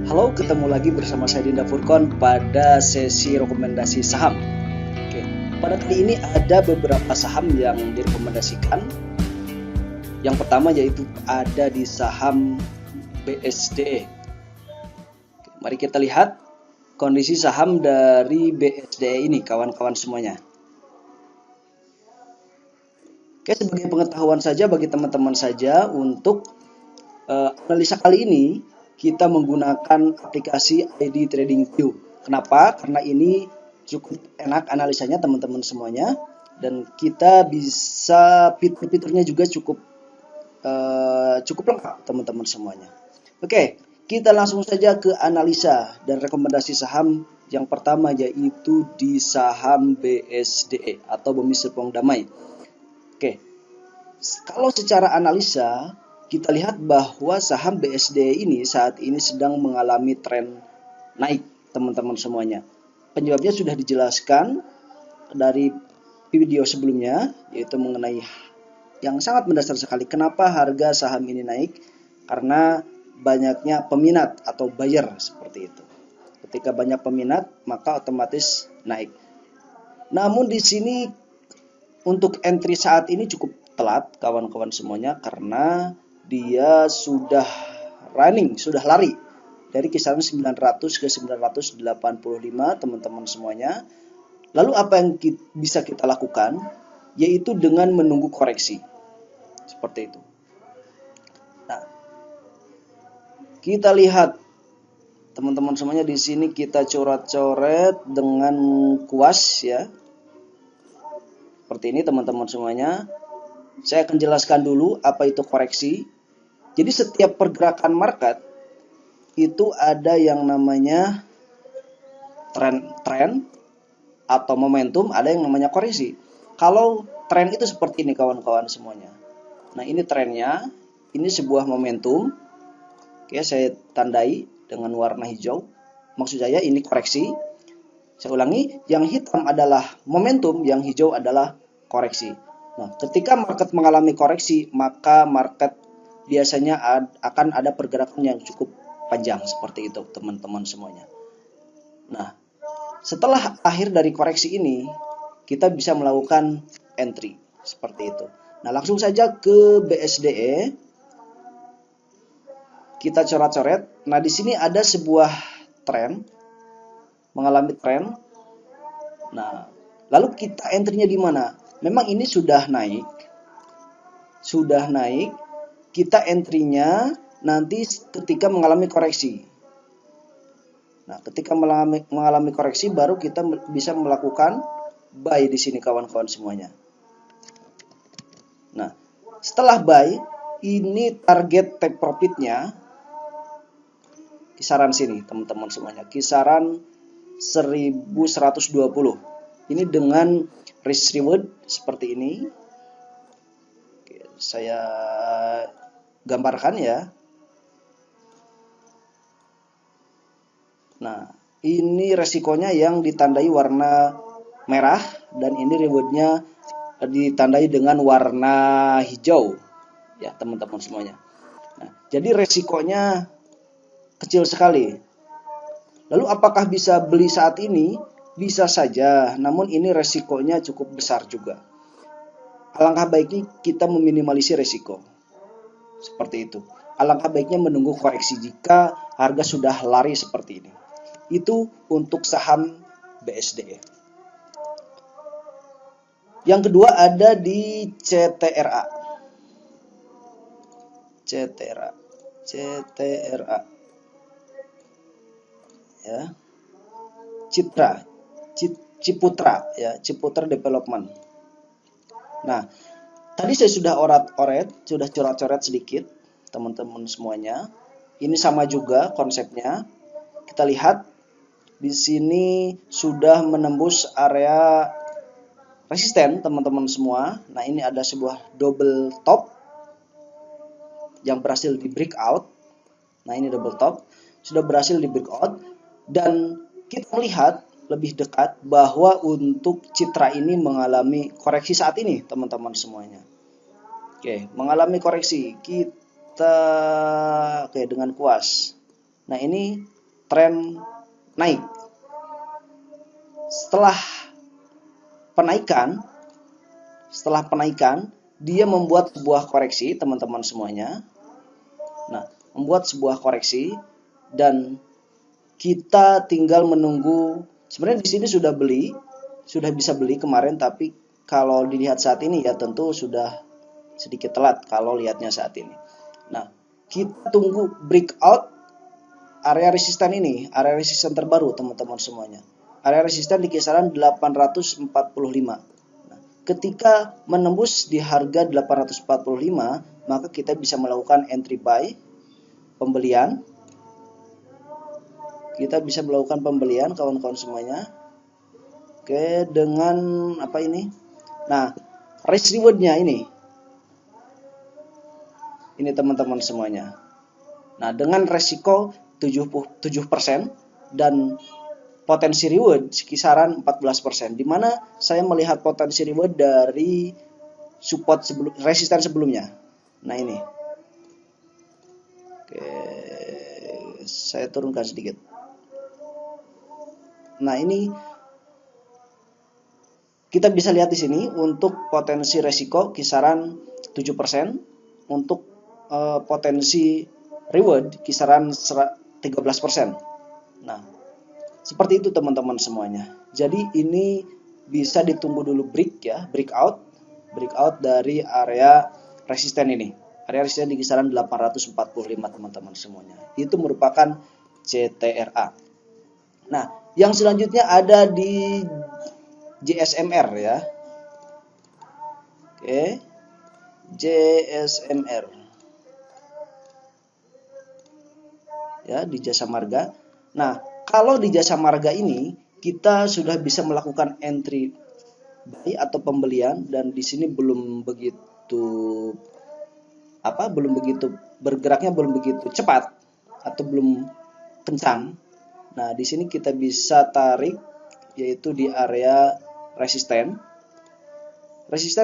Halo, ketemu lagi bersama saya Dinda Furkon pada sesi rekomendasi saham. Oke, pada kali ini ada beberapa saham yang direkomendasikan. Yang pertama yaitu ada di saham BSDE. Oke, mari kita lihat kondisi saham dari BSDE ini, kawan-kawan semuanya. Oke, sebagai pengetahuan saja bagi teman-teman saja untuk analisa kali ini kita menggunakan aplikasi ID Trading View. Kenapa? Karena ini cukup enak analisanya teman-teman semuanya, dan kita bisa fitur-fiturnya juga cukup lengkap teman-teman semuanya. Oke, kita langsung saja ke analisa dan rekomendasi saham. Yang pertama yaitu di saham BSDE atau Bumi Serpong Damai. Oke, kalau secara analisa kita lihat bahwa saham BSDE ini saat ini sedang mengalami tren naik teman-teman semuanya. Penyebabnya sudah dijelaskan dari video sebelumnya, yaitu mengenai yang sangat mendasar sekali. Kenapa harga saham ini naik? Karena banyaknya peminat atau buyer seperti itu. Ketika banyak peminat, maka otomatis naik. Namun di sini untuk entry saat ini cukup telat kawan-kawan semuanya, karena dia sudah lari dari kisaran 900 ke 985 teman-teman semuanya. Lalu apa yang bisa kita lakukan? Yaitu dengan menunggu koreksi. Seperti itu. Nah, kita lihat teman-teman semuanya, di sini kita coret-coret dengan kuas ya. Seperti ini teman-teman semuanya. Saya akan jelaskan dulu apa itu koreksi. Jadi setiap pergerakan market itu ada yang namanya tren atau momentum, ada yang namanya koreksi. Kalau tren itu seperti ini kawan-kawan semuanya. Nah, ini trennya, ini sebuah momentum. Oke, saya tandai dengan warna hijau. Maksud saya ini koreksi. Saya ulangi, yang hitam adalah momentum, yang hijau adalah koreksi. Nah, ketika market mengalami koreksi, maka market biasanya akan ada pergerakan yang cukup panjang seperti itu teman-teman semuanya. Nah, setelah akhir dari koreksi ini, kita bisa melakukan entry seperti itu. Nah, langsung saja ke BSDE. Kita coret-coret. Nah, di sini ada sebuah tren, mengalami tren. Nah, lalu kita entry-nya di mana? Memang ini sudah naik. Kita entry-nya nanti ketika mengalami koreksi. Nah, ketika mengalami koreksi baru kita bisa melakukan buy di sini kawan-kawan semuanya. Nah, setelah buy, ini target take profit-nya kisaran sini teman-teman semuanya, kisaran 1120. Ini dengan risk reward seperti ini. Oke, saya gambarkan ya. Nah, ini resikonya yang ditandai warna merah, dan ini rewardnya ditandai dengan warna hijau ya teman-teman semuanya. Nah, jadi resikonya kecil sekali. Lalu apakah bisa beli saat ini? Bisa saja, namun ini resikonya cukup besar juga. Alangkah baiknya kita meminimalisir resiko. Seperti itu. Alangkah baiknya menunggu koreksi jika harga sudah lari seperti ini. Itu untuk saham BSDE. Yang kedua ada di CTRA. Ya. Ciputra ya, Ciputra Development. Nah, tadi saya sudah sudah coret-coret sedikit teman-teman semuanya. Ini sama juga konsepnya. Kita lihat di sini sudah menembus area resisten teman-teman semua. Nah, ini ada sebuah double top yang berhasil di breakout. Nah, ini double top sudah berhasil di breakout, dan kita melihat lebih dekat bahwa untuk Citra ini mengalami koreksi saat ini teman-teman semuanya. Oke, mengalami koreksi. Kita dengan kuas. Nah, ini tren naik. Setelah penaikan, dia membuat sebuah koreksi, teman-teman semuanya. Nah, membuat sebuah koreksi dan kita tinggal menunggu. Sebenarnya di sini sudah bisa beli kemarin, tapi kalau dilihat saat ini ya tentu sudah sedikit telat kalau lihatnya saat ini. Nah, kita tunggu breakout area resisten ini, area resisten terbaru teman-teman semuanya. Area resisten di kisaran 845. Nah, ketika menembus di harga 845, maka kita bisa melakukan entry buy, pembelian. Kita bisa melakukan pembelian kawan-kawan semuanya. Oke, dengan apa ini? Nah, risk reward-nya ini teman-teman semuanya. Nah, dengan resiko 77% dan potensi reward kisaran 14%, di mana saya melihat potensi reward dari support resisten sebelumnya. Nah, ini. Oke, saya turunkan sedikit. Nah, ini kita bisa lihat di sini untuk potensi resiko kisaran 7%, untuk potensi reward kisaran 13%. Nah, seperti itu teman-teman semuanya. Jadi ini bisa ditunggu dulu breakout dari area resisten ini. Area resisten di kisaran 845 teman-teman semuanya. Itu merupakan CTRA. Nah, yang selanjutnya ada di JSMR ya. Oke. JSMR. Ya, di Jasa Marga. Nah, kalau di Jasa Marga ini kita sudah bisa melakukan entry buy atau pembelian, dan di sini belum begitu bergeraknya belum begitu cepat atau belum kencang. Nah, di sini kita bisa tarik yaitu di area resisten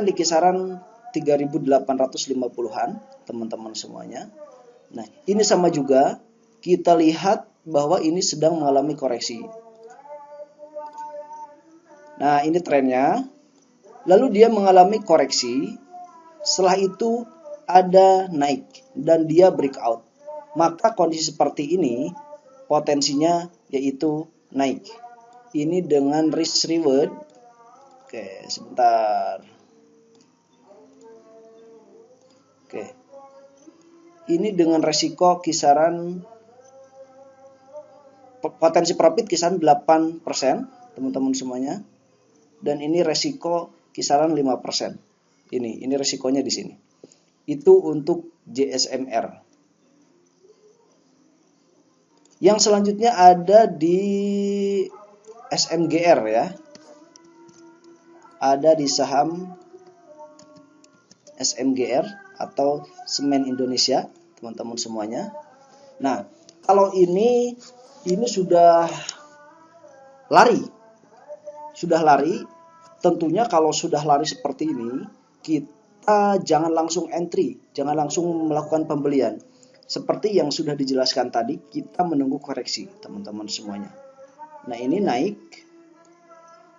di kisaran 3.850-an teman-teman semuanya. Nah, ini sama juga kita lihat bahwa ini sedang mengalami koreksi. Nah, ini trennya. Lalu dia mengalami koreksi. Setelah itu ada naik dan dia breakout. Maka kondisi seperti ini potensinya yaitu naik. Ini dengan risk reward. Oke, sebentar. Oke. Ini dengan resiko kisaran potensi profit kisaran 8%, teman-teman semuanya. Dan ini resiko kisaran 5%. Ini resikonya di sini. Itu untuk JSMR. Yang selanjutnya ada di SMGR ya. Ada di saham SMGR atau Semen Indonesia, teman-teman semuanya. Nah, kalau ini sudah lari. Tentunya kalau sudah lari seperti ini, kita jangan langsung entry, jangan langsung melakukan pembelian. Seperti yang sudah dijelaskan tadi, kita menunggu koreksi, teman-teman semuanya. Nah, ini naik.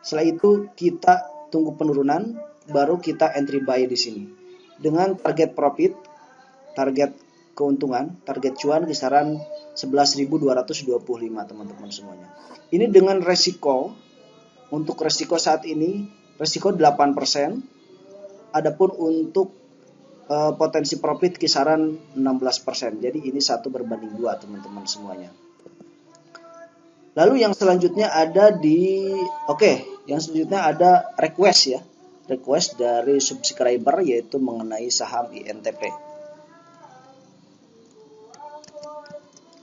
Setelah itu kita tunggu penurunan, baru kita entry buy di sini. Dengan target profit, target keuntungan, target cuan kisaran 11.225 teman-teman semuanya. Ini dengan resiko, untuk resiko saat ini, resiko 8%. Adapun untuk potensi profit kisaran 16%. Jadi ini 1/2 teman-teman semuanya. Lalu yang selanjutnya ada yang selanjutnya ada request ya. Request dari subscriber yaitu mengenai saham INTP.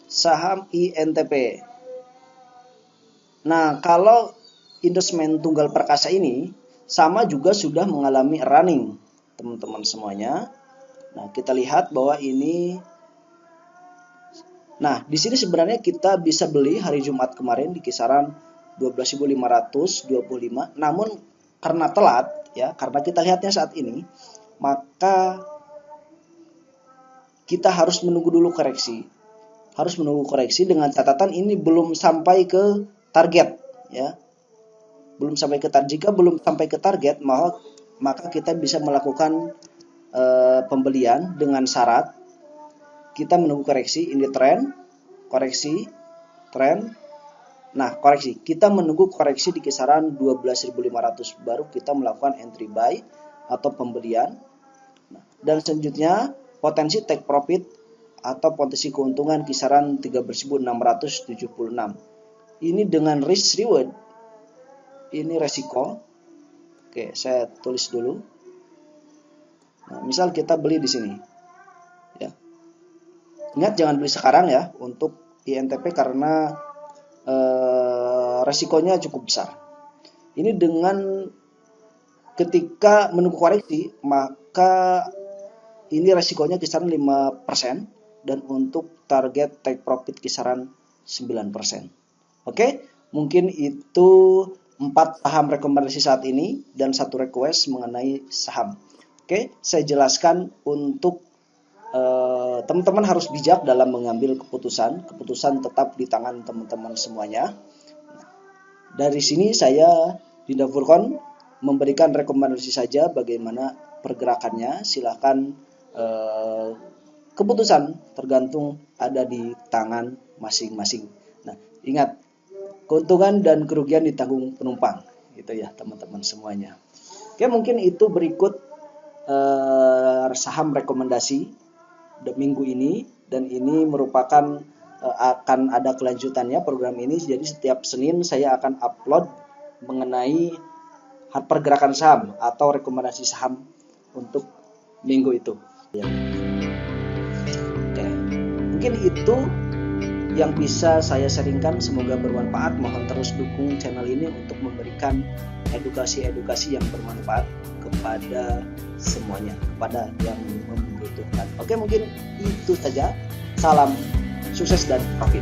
Saham INTP. Nah, kalau Indosmen Tunggal Perkasa ini sama juga sudah mengalami running, teman-teman semuanya. Nah, kita lihat bahwa ini. Nah, di sini sebenarnya kita bisa beli hari Jumat kemarin di kisaran 12.525. Namun karena telat ya, karena kita lihatnya saat ini, maka kita harus menunggu dulu koreksi. harus menunggu koreksi dengan catatan ini belum sampai ke target ya. Belum sampai ke target. Jika belum sampai ke target, maka kita bisa melakukan pembelian dengan syarat kita menunggu koreksi. Ini tren, koreksi, tren. Nah, koreksi. Kita menunggu koreksi di kisaran 12.500 baru kita melakukan entry buy atau pembelian. Nah, dan selanjutnya potensi take profit atau potensi keuntungan kisaran 13.676. Ini dengan risk reward. Ini resiko. Oke, saya tulis dulu. Nah, misal kita beli di sini. Ya. Ingat jangan beli sekarang ya untuk INTP karena resikonya cukup besar. Ini dengan ketika menunggu koreksi, maka ini resikonya kisaran 5% dan untuk target take profit kisaran 9%. Oke, mungkin itu 4 saham rekomendasi saat ini dan 1 request mengenai saham. Oke, saya jelaskan untuk teman-teman harus bijak dalam mengambil keputusan. Keputusan tetap di tangan teman-teman semuanya. Dari sini saya Dinda Furqon memberikan rekomendasi saja bagaimana pergerakannya. Silakan keputusan tergantung ada di tangan masing-masing. Nah, ingat keuntungan dan kerugian ditanggung penumpang, gitu ya teman-teman semuanya. Oke, mungkin itu berikut saham rekomendasi minggu ini, dan ini merupakan akan ada kelanjutannya program ini. Jadi setiap Senin saya akan upload mengenai pergerakan saham atau rekomendasi saham untuk minggu itu. Oke, mungkin itu yang bisa saya sharingkan. Semoga bermanfaat. Mohon terus dukung channel ini untuk memberikan edukasi-edukasi yang bermanfaat kepada semuanya, kepada yang membutuhkan. Oke, mungkin itu saja. Salam sukses dan profit.